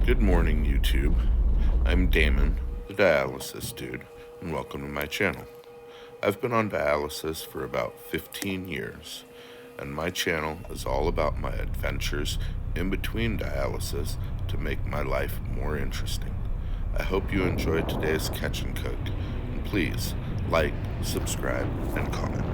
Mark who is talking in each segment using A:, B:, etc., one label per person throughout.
A: Good morning, YouTube. I'm Damon, the Dialysis Dude, and welcome to my channel. I've been on dialysis for about 15 years, and my channel is all about my adventures in between dialysis to make my life more interesting. I hope you enjoyed today's Catch and Cook, and please like, subscribe, and comment.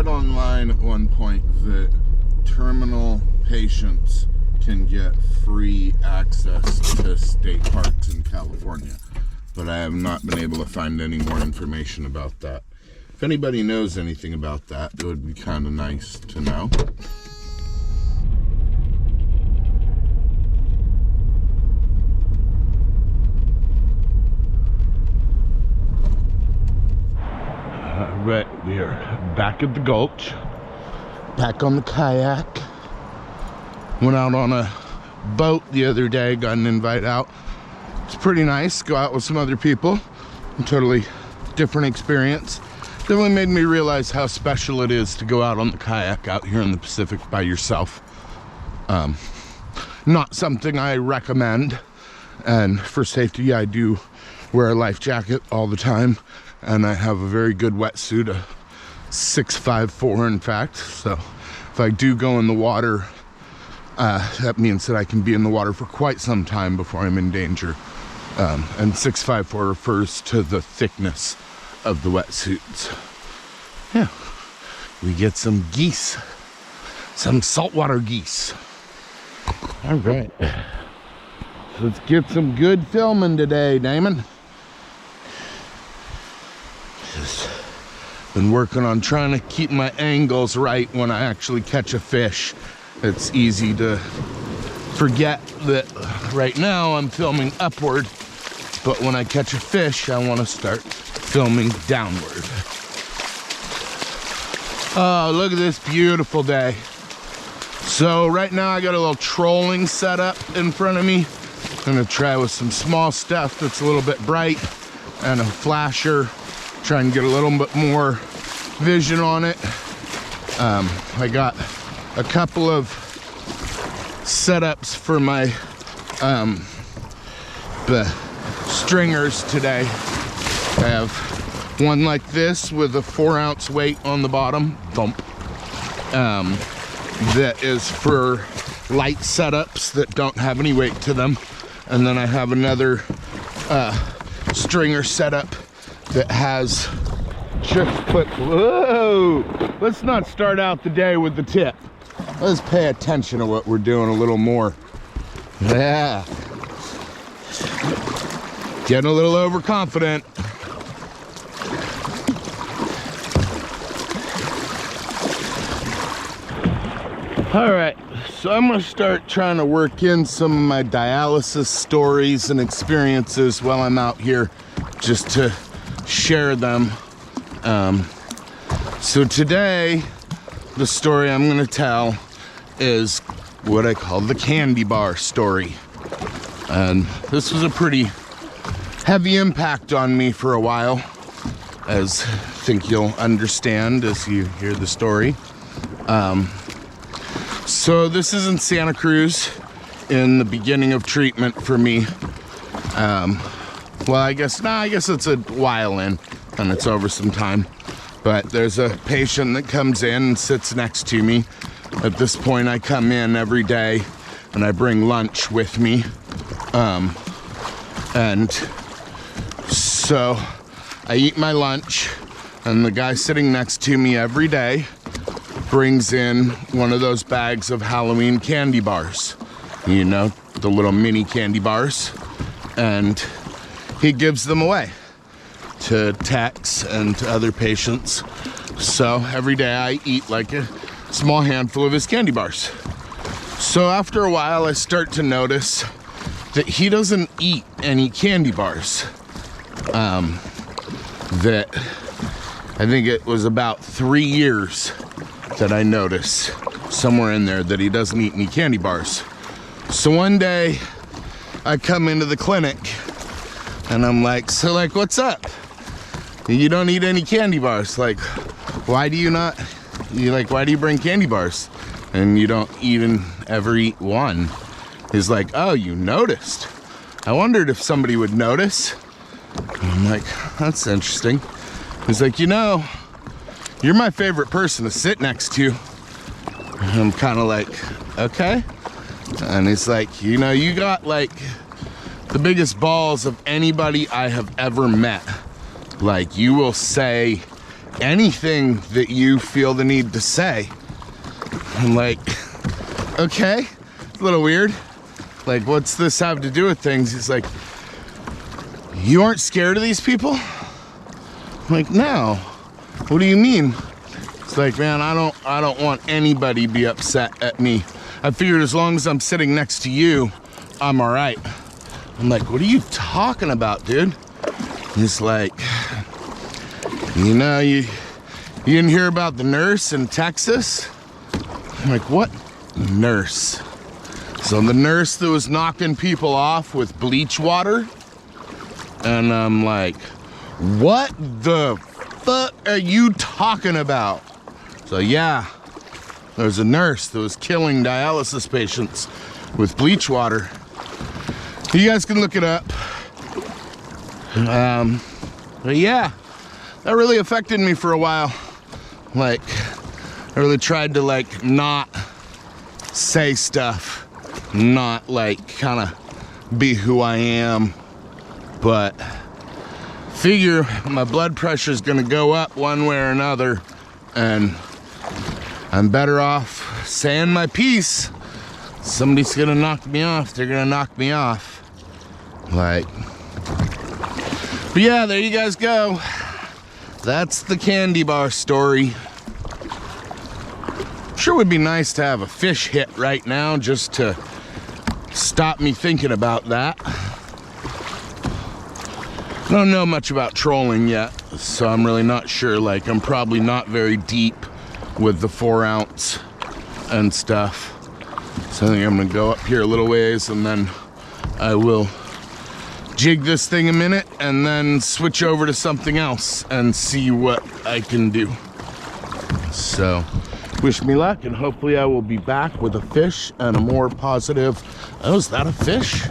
B: Online at one point that terminal patients can get free access to state parks in California, but I have not been able to find any more information about that. If anybody knows anything about that, it would be kind of nice to know. Right, we are back at the gulch, back on the kayak. Went out on a boat the other day, got an invite out. It's pretty nice, go out with some other people. A totally different experience. Definitely made me realize how special it is to go out on the kayak out here in the Pacific by yourself. Not something I recommend, and for safety I do wear a life jacket all the time. And I have a very good wetsuit, a 6'5" in fact. So if I do go in the water, that means that I can be in the water for quite some time before I'm in danger. And 6'5" refers to the thickness of the wetsuits. Yeah, we get some geese, some saltwater geese. All right, let's get some good filming today, Damon. Been working on trying to keep my angles right when I actually catch a fish. It's easy to forget that right now I'm filming upward, but when I catch a fish, I want to start filming downward. Oh, look at this beautiful day. So right now I got a little trolling set up in front of me. I'm gonna try with some small stuff that's a little bit bright and a flasher. Try and get a little bit more vision on it. I got a couple of setups for my the stringers today. I have one like this with a 4-ounce weight on the bottom, thump. That is for light setups that don't have any weight to them. And then I have another stringer setup that has just put, whoa, let's not start out the day with the tip. Let's pay attention to what we're doing a little more. Yeah. Getting a little overconfident. All right, so I'm gonna start trying to work in some of my dialysis stories and experiences while I'm out here, just to share them. So today, the story I'm gonna tell is what I call the candy bar story. And this was a pretty heavy impact on me for a while, as I think you'll understand as you hear the story. So this is in Santa Cruz in the beginning of treatment for me. Well, I guess it's a while in, and it's over some time. But there's a patient that comes in and sits next to me. At this point, I come in every day, and I bring lunch with me. And so I eat my lunch, and the guy sitting next to me every day brings in one of those bags of Halloween candy bars. You know, the little mini candy bars. And he gives them away to techs and to other patients. So every day I eat like a small handful of his candy bars. So after a while I start to notice that he doesn't eat any candy bars. that I think it was about 3 years that I noticed somewhere in there that he doesn't eat any candy bars. So one day I come into the clinic and I'm like, so like, what's up? You don't eat any candy bars. Like, why do you not? Why do you bring candy bars? And you don't even ever eat one. He's like, oh, you noticed. I wondered if somebody would notice. And I'm like, that's interesting. He's like, you know, you're my favorite person to sit next to. And I'm kind of like, okay. And he's like, you know, you got like the biggest balls of anybody I have ever met. Like, you will say anything that you feel the need to say. I'm like, okay, it's a little weird. Like, what's this have to do with things? He's like, you aren't scared of these people? I'm like, no. What do you mean? It's like, man, I don't want anybody to be upset at me. I figured as long as I'm sitting next to you, I'm all right. I'm like, what are you talking about, dude? He's like, you know, you didn't hear about the nurse in Texas? I'm like, what nurse? So the nurse that was knocking people off with bleach water? And I'm like, what the fuck are you talking about? So yeah, there's a nurse that was killing dialysis patients with bleach water. You guys can look it up. But yeah, that really affected me for a while. Like, I really tried to like not say stuff, not like kind of be who I am, but figure my blood pressure is gonna go up one way or another, and I'm better off saying my piece. Somebody's gonna knock me off, they're gonna knock me off. Like, but yeah, there you guys go. That's the candy bar story. Sure would be nice to have a fish hit right now just to stop me thinking about that. I don't know much about trolling yet, so I'm really not sure. Like, I'm probably not very deep with the 4 ounce and stuff. So I think I'm gonna go up here a little ways and then I will jig this thing a minute and then switch over to something else and see what I can do. So wish me luck, and hopefully I will be back with a fish and a more positive. Oh, is that a fish?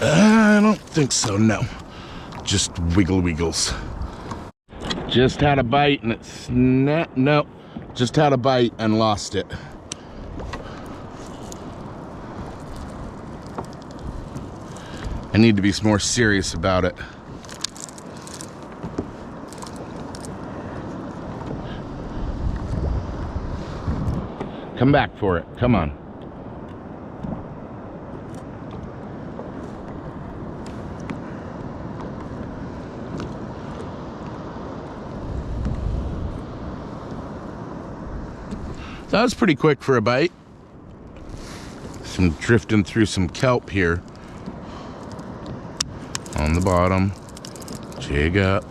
B: I don't think so, no. Just wiggle wiggles. Just had a bite and it's no, just had a bite and lost it. I need to be more serious about it. Come back for it, come on. That was pretty quick for a bite. Some drifting through some kelp here. On the bottom, jig up.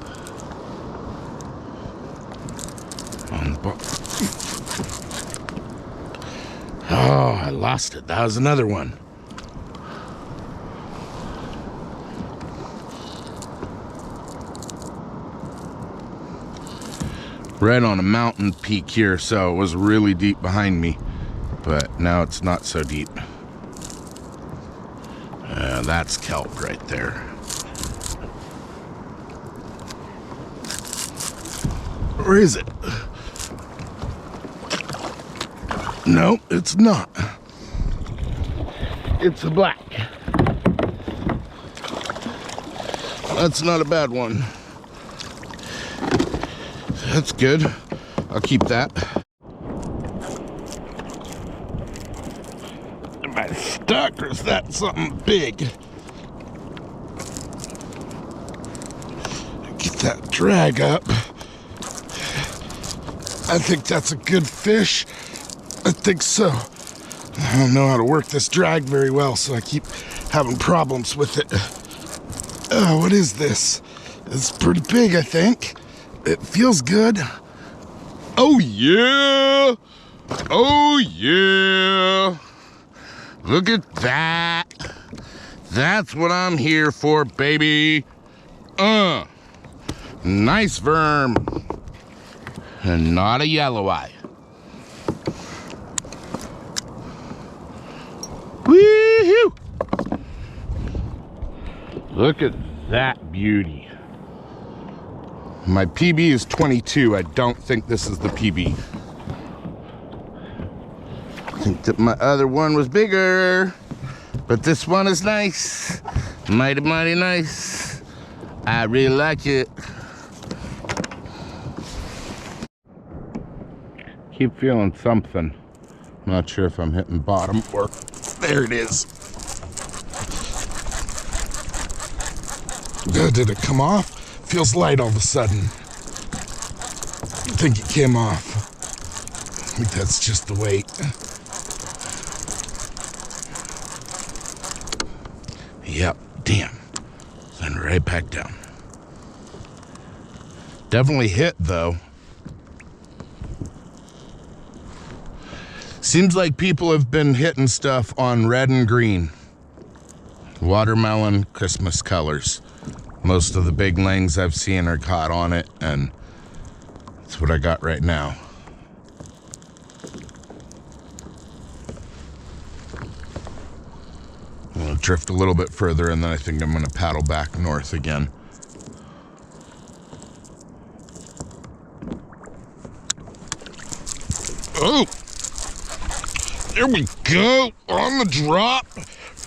B: On the bottom. Oh, I lost it. That was another one. Right on a mountain peak here, so it was really deep behind me, but now it's not so deep. That's kelp right there. Or is it? No, it's not. It's a black. That's not a bad one. That's good. I'll keep that. Am I stuck, or is that something big? Get that drag up. I think that's a good fish. I think so. I don't know how to work this drag very well, so I keep having problems with it. Oh, what is this? It's pretty big, I think. It feels good. Oh, yeah. Oh, yeah. Look at that. That's what I'm here for, baby. Nice worm. And not a yellow eye. Woo-hoo! Look at that beauty. My PB is 22. I don't think this is the PB. I think that my other one was bigger, but this one is nice. Mighty, mighty nice. I really like it. Keep feeling something. Not sure if I'm hitting bottom or there it is. Did it come off? Feels light all of a sudden. I think it came off. I think that's just the weight. Yep, damn. Then right back down. Definitely hit though. Seems like people have been hitting stuff on red and green. Watermelon, Christmas colors. Most of the big lings I've seen are caught on it, and that's what I got right now. I'm gonna drift a little bit further, and then I think I'm gonna paddle back north again. Oh! There we go, on the drop,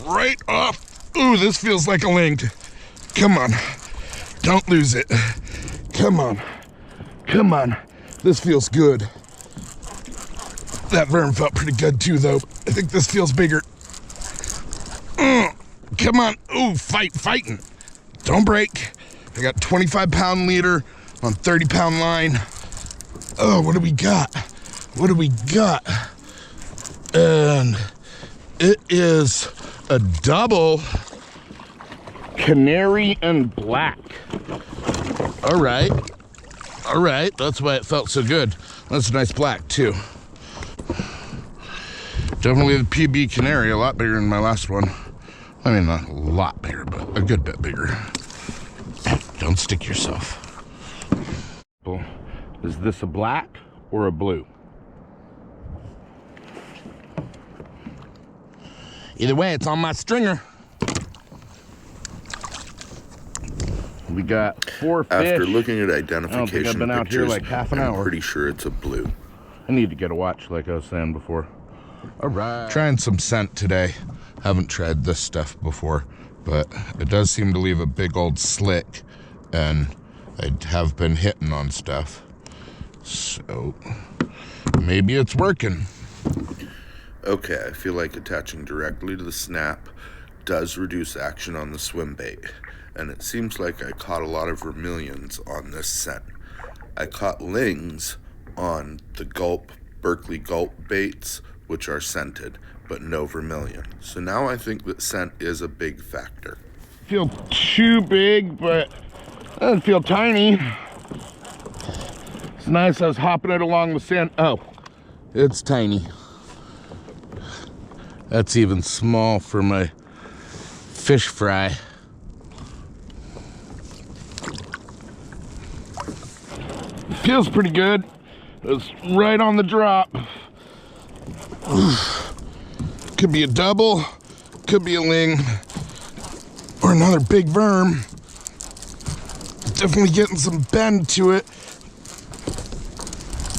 B: right off. Ooh, this feels like a ling. Come on, don't lose it. Come on, come on. This feels good. That worm felt pretty good too, though. I think this feels bigger. Come on, ooh, fighting. Don't break. I got 25-pound leader on 30-pound line. Oh, what do we got? What do we got? And it is a double canary and black. All right, that's why it felt so good. That's a nice black too. Definitely the PB canary, a lot bigger than my last one. I mean, not a lot bigger, but a good bit bigger. Don't stick yourself. Is this a black or a blue? Either way, it's on my stringer. We got 4 fish.
A: After looking at identification
B: I don't think I've been
A: pictures,
B: out here like half an hour.
A: I'm pretty sure it's a blue.
B: I need to get a watch, like I was saying before. All right. Trying some scent today. Haven't tried this stuff before, but it does seem to leave a big old slick, and I have been hitting on stuff. So maybe it's working.
A: Okay, I feel like attaching directly to the snap does reduce action on the swim bait, and it seems like I caught a lot of vermilions on this scent. I caught lings on the Berkeley gulp baits, which are scented, but no vermilion. So now I think that scent is a big factor. Feel too big, but it doesn't feel tiny. It's nice. I was hopping it along the sand. Oh, it's tiny. That's even small for my fish fry. Feels pretty good. It's right on the drop. Could be a double, could be a ling, or another big worm. Definitely getting some bend to it.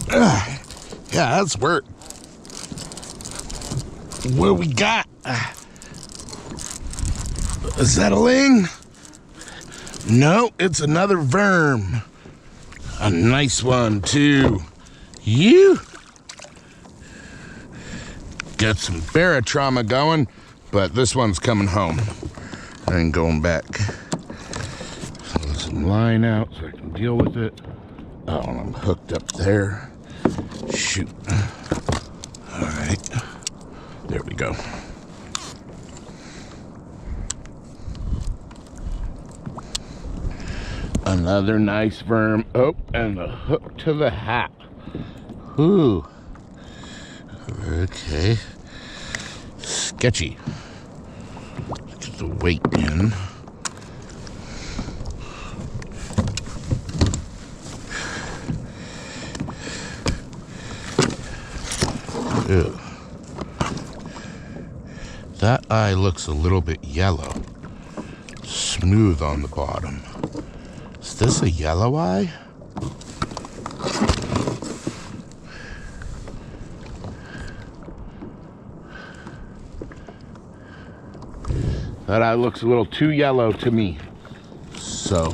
A: Yeah, that's work. What do we got? Is that a ling? No, it's another worm. A nice one too. You got some barotrauma going, but this one's coming home. I ain't going back. Pull some line out so I can deal with it. Oh, and I'm hooked up there. Shoot. All right. There we go.
B: Another nice worm. Oh, and a hook to the hat. Ooh. Okay. Sketchy. Get the weight in. Ew. That eye looks a little bit yellow. Smooth on the bottom. Is this a yellow eye? That eye looks a little too yellow to me. So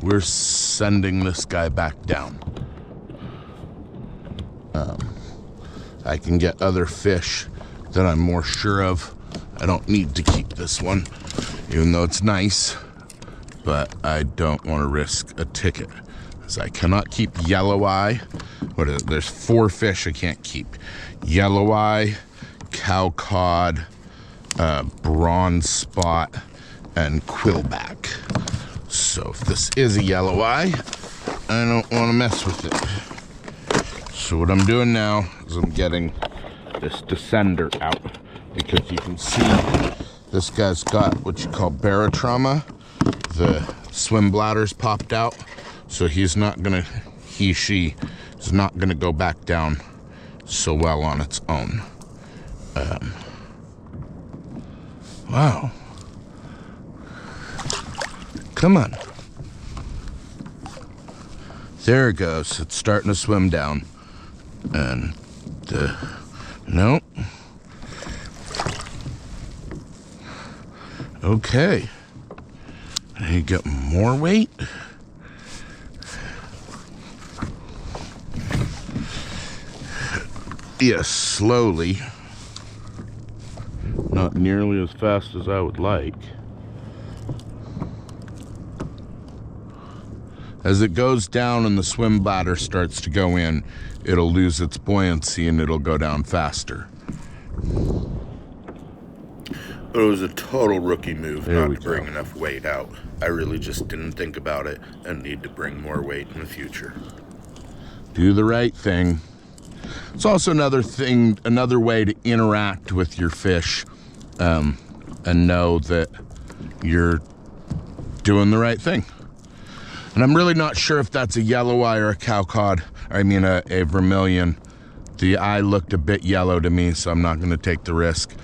B: we're sending this guy back down. I can get other fish that I'm more sure of. I don't need to keep this one, even though it's nice, but I don't want to risk a ticket, because I cannot keep yellow eye. What is it? There's 4 fish I can't keep. Yellow eye, cow cod, bronze spot, and quillback. So if this is a yellow eye, I don't want to mess with it. So what I'm doing now is I'm getting this descender out, because you can see this guy's got what you call barotrauma. The swim bladder's popped out, so she is not gonna go back down so well on its own. Wow. Come on. There it goes. It's starting to swim down. And nope. Okay. You get more weight. Yes, slowly. Not nearly as fast as I would like. As it goes down and the swim bladder starts to go in, it'll lose its buoyancy and it'll go down faster.
A: But it was a total rookie move not to bring enough weight out. I really just didn't think about it and need to bring more weight in the future.
B: Do the right thing. It's also another way to interact with your fish, and know that you're doing the right thing. And I'm really not sure if that's a yellow eye or a cow cod. I mean a vermilion. The eye looked a bit yellow to me, so I'm not going to take the risk.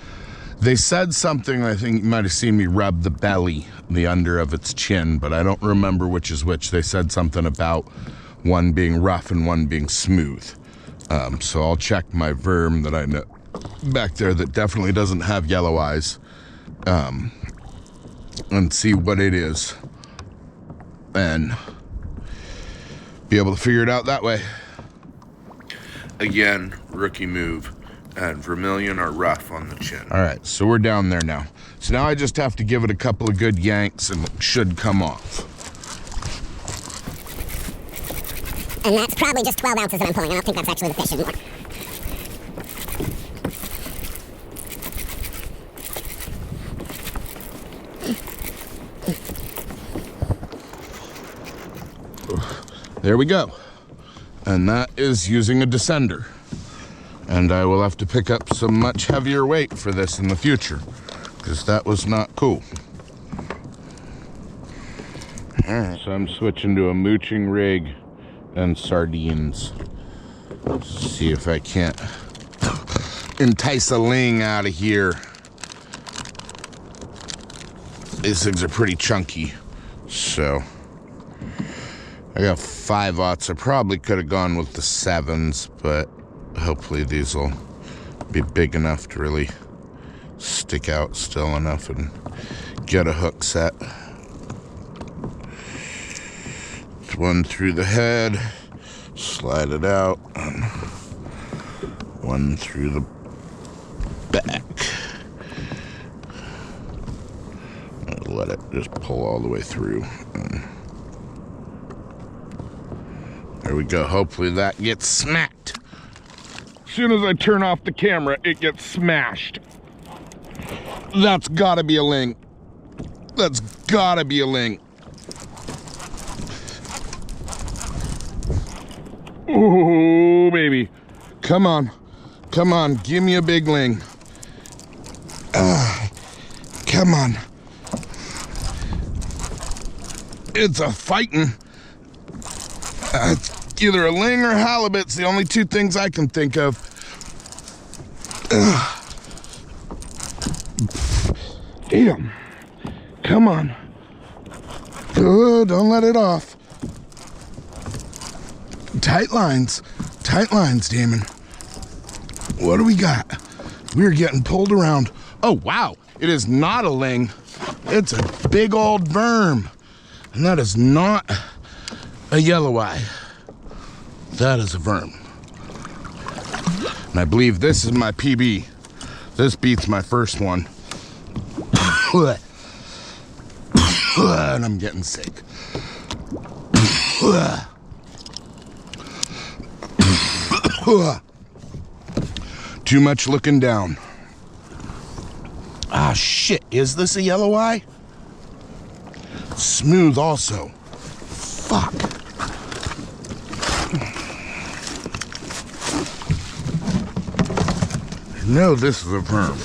B: They said something, I think you might have seen me rub the belly, the under of its chin, but I don't remember which is which. They said something about one being rough and one being smooth. So I'll check my verm that I know back there that definitely doesn't have yellow eyes, and see what it is, and be able to figure it out that way.
A: Again, rookie move, and vermilion are rough on the chin.
B: All right, so we're down there now. So now I just have to give it a couple of good yanks and it should come off.
C: And that's probably just 12 ounces that I'm pulling. I don't think that's actually the fish anymore.
B: There we go. And that is using a descender. And I will have to pick up some much heavier weight for this in the future, because that was not cool. All right, so I'm switching to a mooching rig and sardines. See if I can't entice a ling out of here. These things are pretty chunky, so I got 5/0. I probably could have gone with the 7s, but hopefully these will be big enough to really stick out still enough and get a hook set. One through the head, slide it out, and one through the back. I'll let it just pull all the way through. And there we go. Hopefully that gets smacked. As soon as I turn off the camera, it gets smashed. That's gotta be a ling. That's gotta be a ling. Oh, baby. Come on. Come on. Give me a big ling. Come on. It's a fighting. It's either a ling or halibut's the only two things I can think of. Damn. Come on. Oh, don't let it off. Tight lines, Damon. What do we got? We're getting pulled around. Oh, wow. It is not a ling. It's a big old worm. And that is not a yellow eye. That is a worm. And I believe this is my PB. This beats my first one. And I'm getting sick. Too much looking down. Ah, shit. Is this a yellow eye? Smooth also. Fuck. No, this is a worm.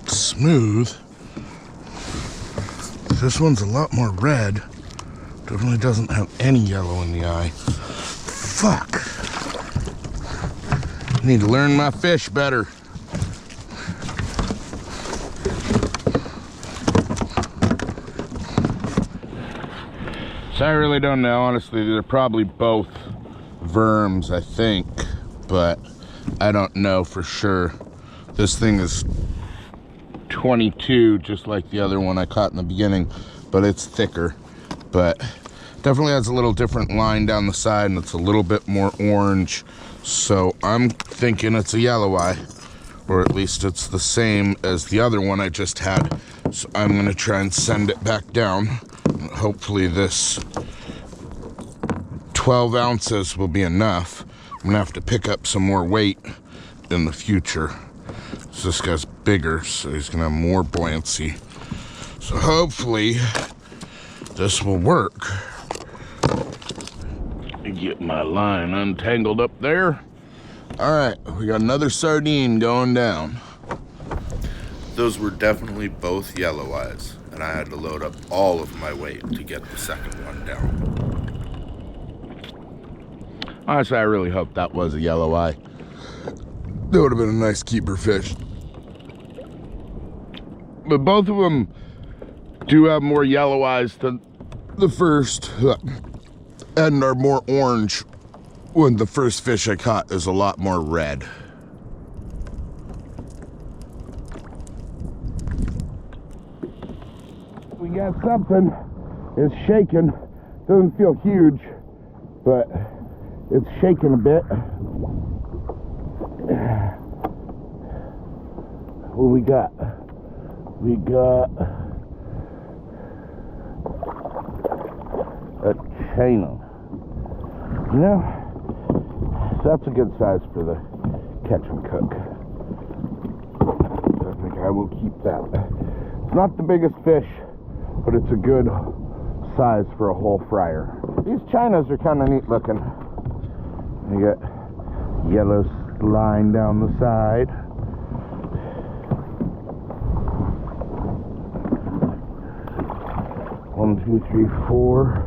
B: Smooth. This one's a lot more red. Definitely doesn't have any yellow in the eye. Fuck. I need to learn my fish better. So I really don't know. Honestly, they're probably both worms, I think. But I don't know for sure. This thing is 22, just like the other one I caught in the beginning, but it's thicker. But definitely has a little different line down the side, and it's a little bit more orange. So I'm thinking it's a yellow eye, or at least it's the same as the other one I just had. So I'm gonna try and send it back down. Hopefully this 12 ounces will be enough. I'm gonna have to pick up some more weight in the future. So this guy's bigger, so he's gonna have more buoyancy. So hopefully this will work. Get my line untangled up there. All right, we got another sardine going down.
A: Those were definitely both yellow eyes, and I had to load up all of my weight to get the second one down.
B: Honestly, I really hope that was a yellow eye. That would have been a nice keeper fish. But both of them do have more yellow eyes than the first, and are more orange when the first fish I caught is a lot more red. We got something. It's shaking. Doesn't feel huge, but it's shaking a bit. What we got? We got a chino. You know, that's a good size for the catch and cook. I think I will keep that. It's not the biggest fish, but it's a good size for a whole fryer. These chinos are kind of neat looking. You got yellow line down the side. One, two, three, four.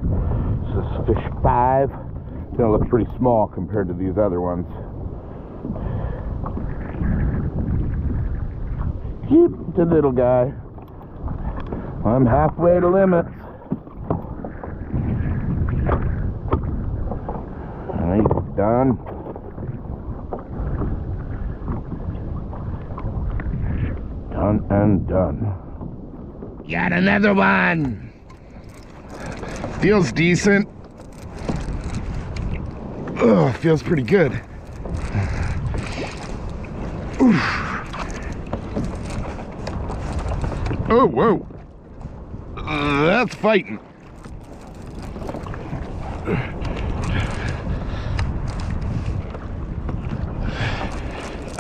B: This is fish 5. It's gonna look pretty small compared to these other ones. Keep the little guy. I'm halfway to limits. And he's done. Done and done. Got another one. Feels decent. Oh, feels pretty good. Oof. Oh, whoa. That's fighting.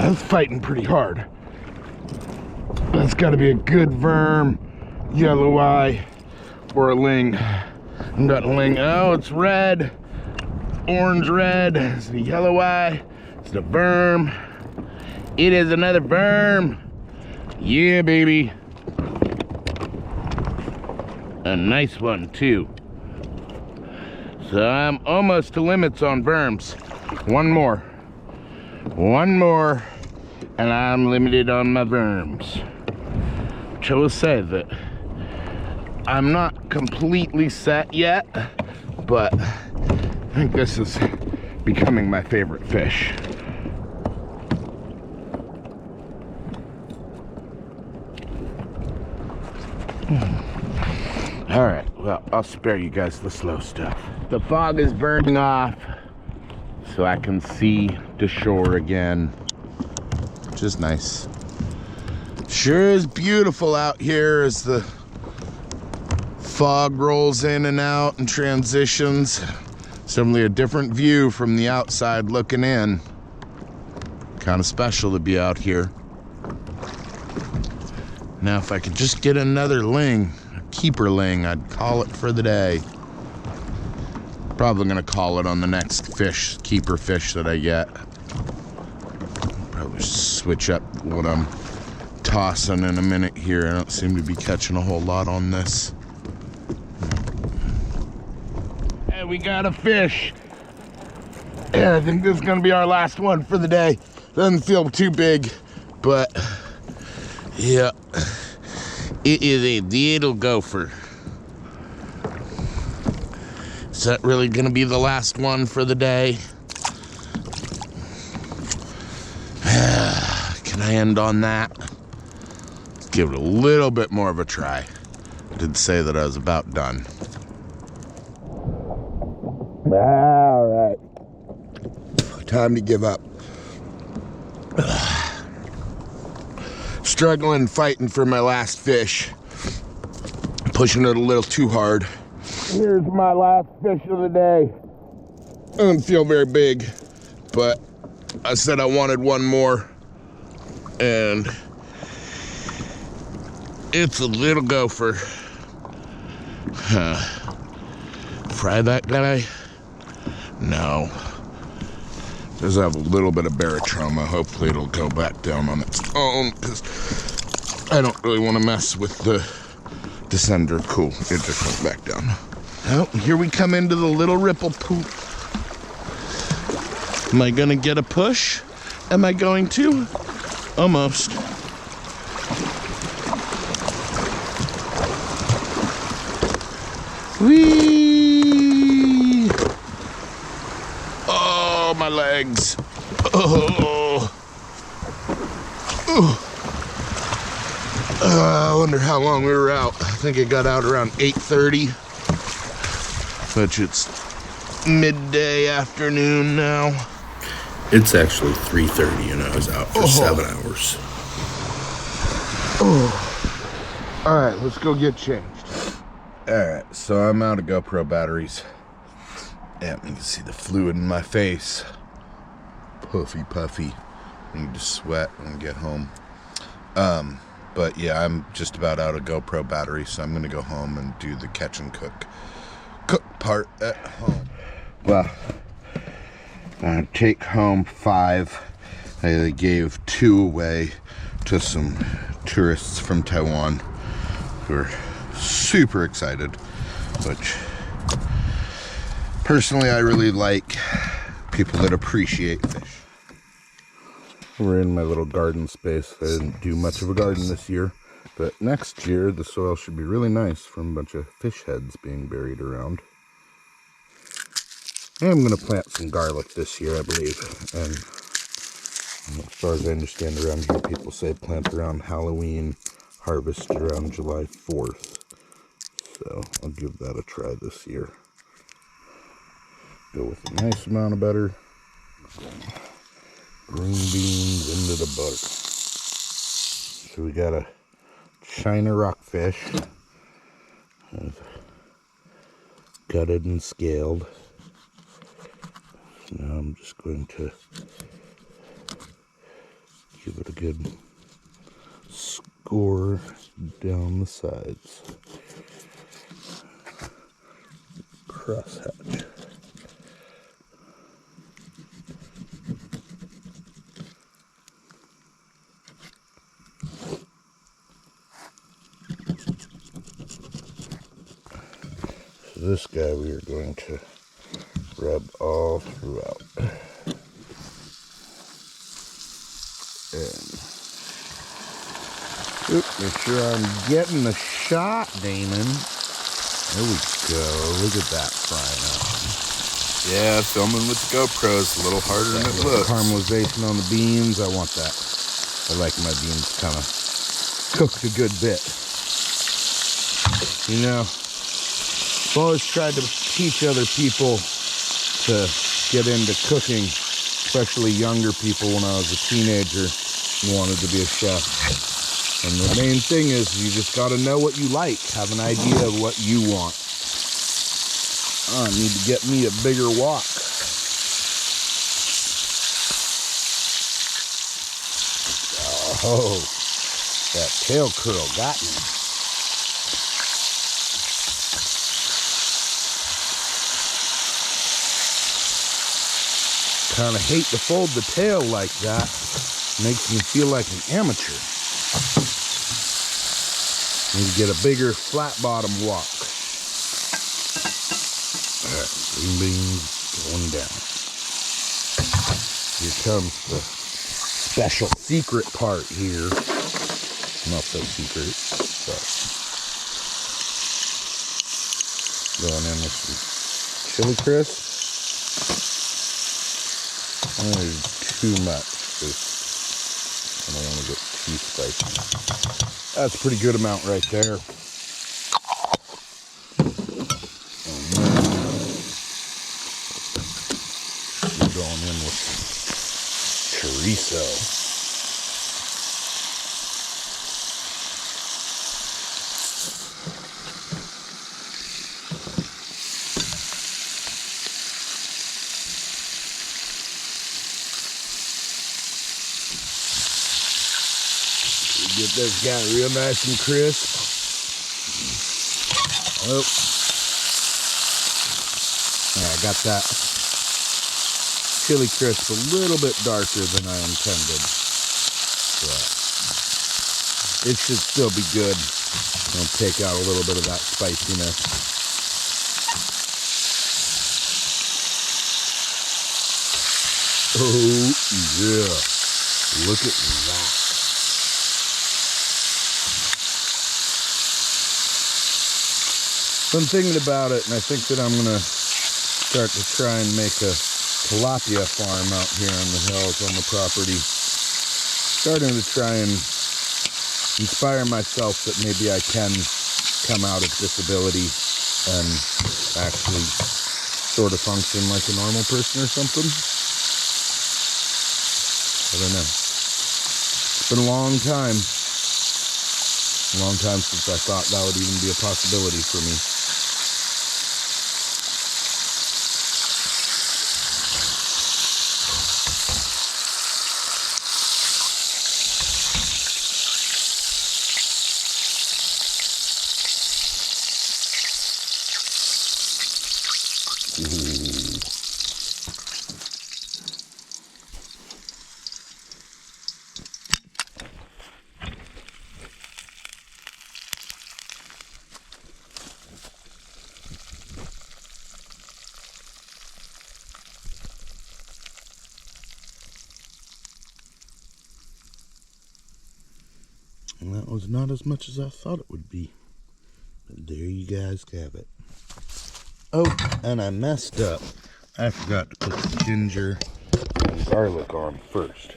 B: That's fighting pretty hard. That's got to be a good worm, yellow eye, or a ling. I'm got a ling. Oh, it's red, orange red. It's the yellow eye. It's the worm. It is another worm. Yeah, baby. A nice one too. So I'm almost to limits on worms. One more, and I'm limited on my worms. Which I will say that I'm not completely set yet, but I think this is becoming my favorite fish. All right, well, I'll spare you guys the slow stuff. The fog is burning off, so I can see the shore again, which is nice. Sure is beautiful out here as the fog rolls in and out and transitions. Certainly a different view from the outside looking in. Kind of special to be out here. Now, if I could just get another ling, a keeper ling, I'd call it for the day. Probably gonna call it on the next fish, keeper fish that I get. Probably switch up what I'm tossing in a minute here. I don't seem to be catching a whole lot on this. Hey, we got a fish. Yeah, I think this is gonna be our last one for the day. Doesn't feel too big, but yeah, it is a little gopher. Is that really gonna be the last one for the day? Can I end on that? Let's give it a little bit more of a try. I did say that I was about done. All right, time to give up. Struggling, fighting for my last fish. Pushing it a little too hard. Here's my last fish of the day. Doesn't feel very big, but I said I wanted one more, and it's a little gopher. Fry that guy? No. Does have a little bit of barotrauma. Hopefully it'll go back down on its own, because I don't really want to mess with the descender. Cool, it just went back down. Oh, here we come into the little ripple poop. Am I gonna get a push? Am I going to? Almost. Whee! Oh, my legs. Oh. I wonder how long we were out. I think it got out around 8:30, which it's midday afternoon now.
A: It's actually 3:30 and I was out for 7 hours.
B: Oh. All right, let's go get changed. All right, so I'm out of GoPro batteries. Yeah, you can see the fluid in my face. Puffy. I need to sweat when I get home. But yeah, I'm just about out of GoPro batteries, so I'm gonna go home and do the catch and cook part at home. Well, I take home 5. I gave 2 away to some tourists from Taiwan who are super excited, which personally I really like people that appreciate fish. We're in my little garden space. I didn't do much of a garden this year, but next year the soil should be really nice from a bunch of fish heads being buried around. I'm going to plant some garlic this year, I believe, and as far as I understand around here, people say plant around Halloween, harvest around July 4th. So I'll give that a try this year. Go with a nice amount of butter. Green beans into the butter. So we got a China rockfish. Gutted and scaled. So now I'm just going to Give it a good score down the sides. Crosshatch. So this guy we are going to rub all throughout. And make sure I'm getting the shot, Damon. There we go. Look at that frying up.
A: Yeah, filming with the GoPro is a little harder than it looks.
B: Caramelization on the beans. I want that. I like my beans kind of cooked a good bit. You know, I've always tried to teach other people to get into cooking, especially younger people. When I was a teenager and wanted to be a chef. And the main thing is you just got to know what you like, have an idea of what you want. I need to get me a bigger wok. Oh, that tail curl got me. Kind of hate to fold the tail like that. Makes me feel like an amateur. Need to get a bigger flat bottom wok. Alright, green beans going down. Here comes the special secret part here. Not so secret, but going in with some chili crisp. There's too much. I don't want to get too spicy. That's a pretty good amount right there. We're going in with chorizo. Get this guy real nice and crisp. Oh. Yeah, I got that chili crisp a little bit darker than I intended. But it should still be good. I'll take out a little bit of that spiciness. Oh, yeah. Look at that. I'm thinking about it, and I think that I'm going to start to try and make a tilapia farm out here on the hills on the property. Starting to try and inspire myself that maybe I can come out of disability and actually sort of function like a normal person or something. I don't know. It's been a long time. A long time since I thought that would even be a possibility for me. And that was not as much as I thought it would be. But there you guys have it. Oh, and I messed up. I forgot to put the ginger and garlic on first.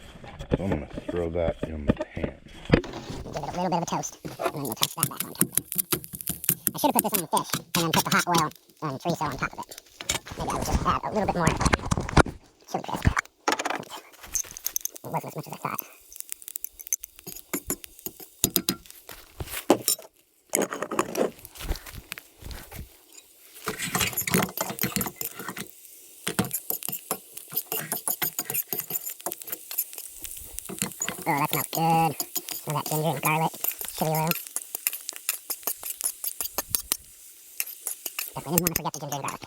B: So I'm going to throw that in the pan.
C: Give it a little bit of a toast, and then we'll toast that back on top of it. I should have put this on the fish, and then put the hot oil and chorizo on top of it. Maybe I would just add a little bit more chili crisp. It wasn't as much as I thought. Oh, that smells good. Smell that ginger and garlic, chili oil. Definitely didn't want to forget the ginger and garlic.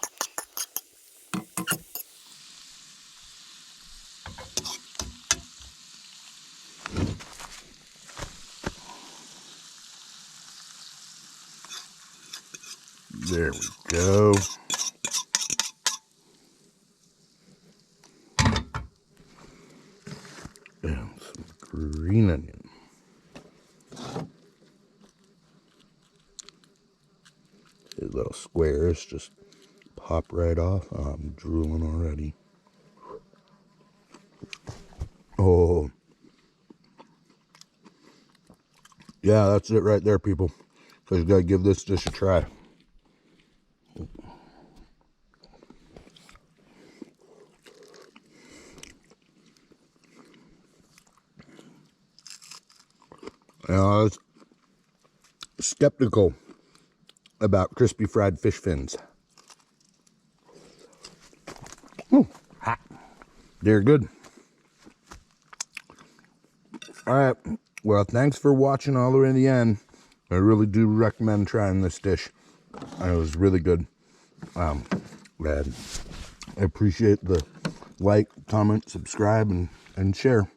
B: There we go. And some green onion. These little squares just pop right off. Oh, I'm drooling already. Oh. Yeah, that's it right there, people. So you gotta give this dish a try. I was skeptical about crispy fried fish fins. Ooh, hot. They're good. All right. Well, thanks for watching all the way to the end. I really do recommend trying this dish. It was really good. And I appreciate the like, comment, subscribe, and share.